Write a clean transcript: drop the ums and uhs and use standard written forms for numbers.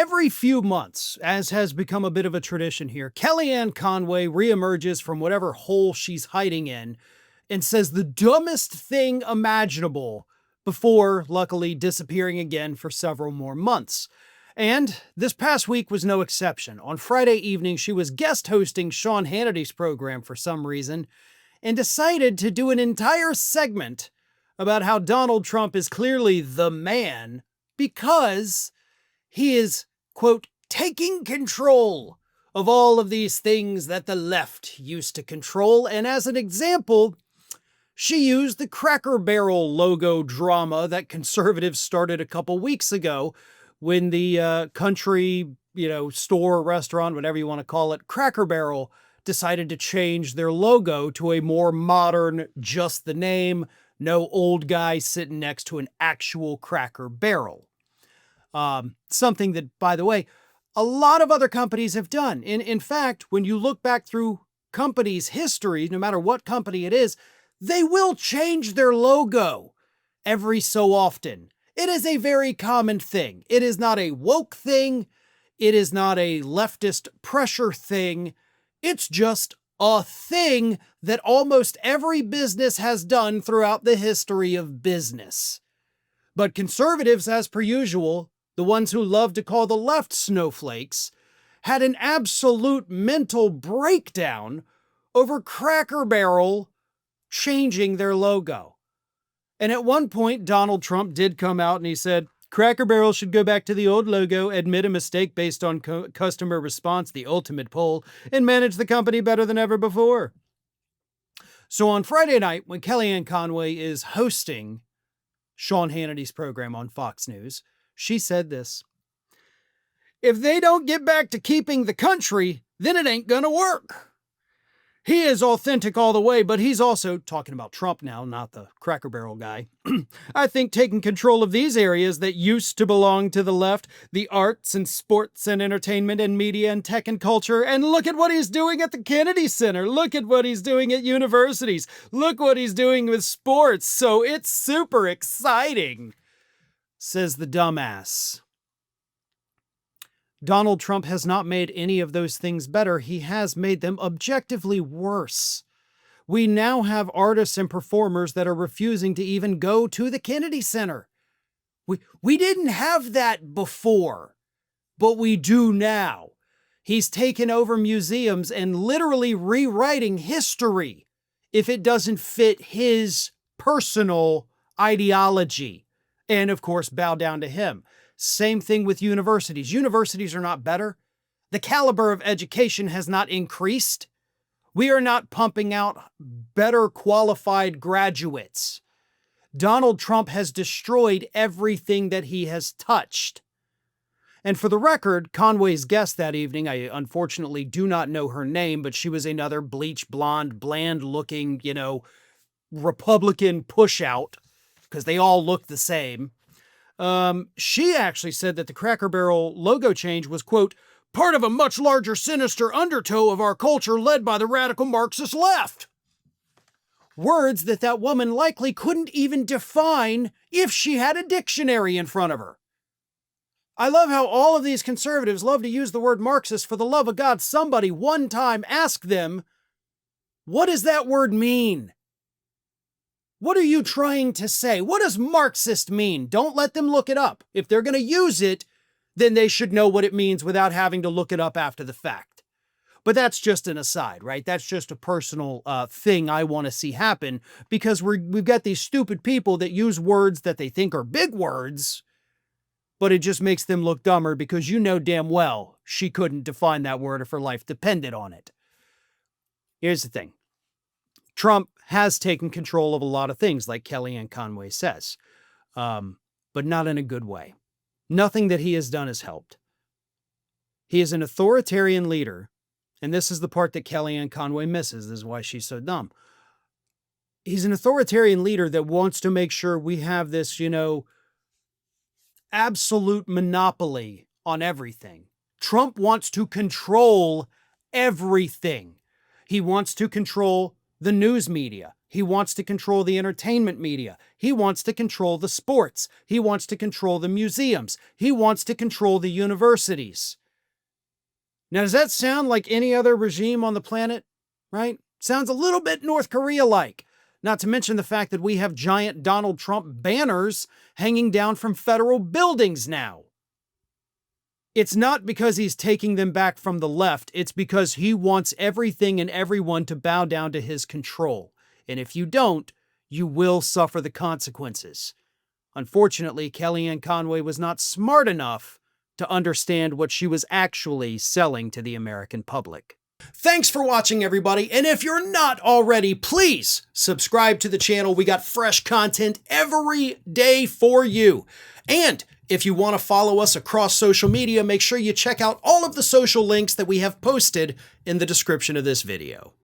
Every few months, as has become a bit of a tradition here, Kellyanne Conway reemerges from whatever hole she's hiding in and says the dumbest thing imaginable before, luckily, disappearing again for several more months. And this past week was no exception. On Friday evening, she was guest hosting Sean Hannity's program for some reason and decided to do an entire segment about how Donald Trump is clearly the man because he is, quote, taking control of all of these things that the left used to control. And as an example, she used the Cracker Barrel logo drama that conservatives started a couple weeks ago when the country, store, restaurant, whatever you want to call it, Cracker Barrel decided to change their logo to a more modern, just the name, no old guy sitting next to an actual Cracker Barrel. Something that, by the way, a lot of other companies have done. In fact, when you look back through companies' history, no matter what company it is, they will change their logo every so often. It is a very common thing. It is not a woke thing. It is not a leftist pressure thing. It's just a thing that almost every business has done throughout the history of business. But conservatives, as per usual, the ones who love to call the left snowflakes, had an absolute mental breakdown over Cracker Barrel changing their logo. And at one point, Donald Trump did come out and he said, Cracker Barrel should go back to the old logo, admit a mistake based on customer response, the ultimate poll, and manage the company better than ever before. So on Friday night, when Kellyanne Conway is hosting Sean Hannity's program on Fox News, she said this: if they don't get back to keeping the country, then it ain't gonna work. He is authentic all the way, but he's also, talking about Trump now, not the Cracker Barrel guy, I think taking control of these areas that used to belong to the left, the arts and sports and entertainment and media and tech and culture, and look at what he's doing at the Kennedy Center. Look at what he's doing at universities. Look what he's doing with sports. So it's super exciting, says the dumbass. Donald Trump has not made any of those things better. He has made them objectively worse. We now have artists and performers that are refusing to even go to the Kennedy Center. We didn't have that before, but we do now. He's taken over museums and literally rewriting history if it doesn't fit his personal ideology. And of course, bow down to him. Same thing with universities. Universities are not better. The caliber of education has not increased. We are not pumping out better qualified graduates. Donald Trump has destroyed everything that he has touched. And for the record, Conway's guest that evening, I unfortunately do not know her name, but she was another bleach blonde, bland-looking, Republican pushout, because they all look the same. She actually said that the Cracker Barrel logo change was, quote, part of a much larger sinister undertow of our culture led by the radical Marxist left. Words that woman likely couldn't even define if she had a dictionary in front of her. I love how all of these conservatives love to use the word Marxist. For the love of God, somebody one time ask them, what does that word mean? What are you trying to say? What does Marxist mean? Don't let them look it up. If they're going to use it, then they should know what it means without having to look it up after the fact. But that's just an aside, right? That's just a personal thing I want to see happen, because we've got these stupid people that use words that they think are big words, but it just makes them look dumber because you know damn well she couldn't define that word if her life depended on it. Here's the thing. Trump has taken control of a lot of things, like Kellyanne Conway says, but not in a good way. Nothing that he has done has helped. He is an authoritarian leader, and this is the part that Kellyanne Conway misses. This is why she's so dumb. He's an authoritarian leader that wants to make sure we have this, absolute monopoly on everything. Trump wants to control everything. He wants to control the news media. He wants to control the entertainment media. He wants to control the sports. He wants to control the museums. He wants to control the universities. Now, does that sound like any other regime on the planet? Right? Sounds a little bit North Korea-like. Not to mention the fact that we have giant Donald Trump banners hanging down from federal buildings now. It's not because he's taking them back from the left. It's because he wants everything and everyone to bow down to his control. And if you don't, you will suffer the consequences. Unfortunately, Kellyanne Conway was not smart enough to understand what she was actually selling to the American public. Thanks for watching, everybody, and if you're not already, please subscribe to the channel. We got fresh content every day for you. And if you want to follow us across social media, make sure you check out all of the social links that we have posted in the description of this video.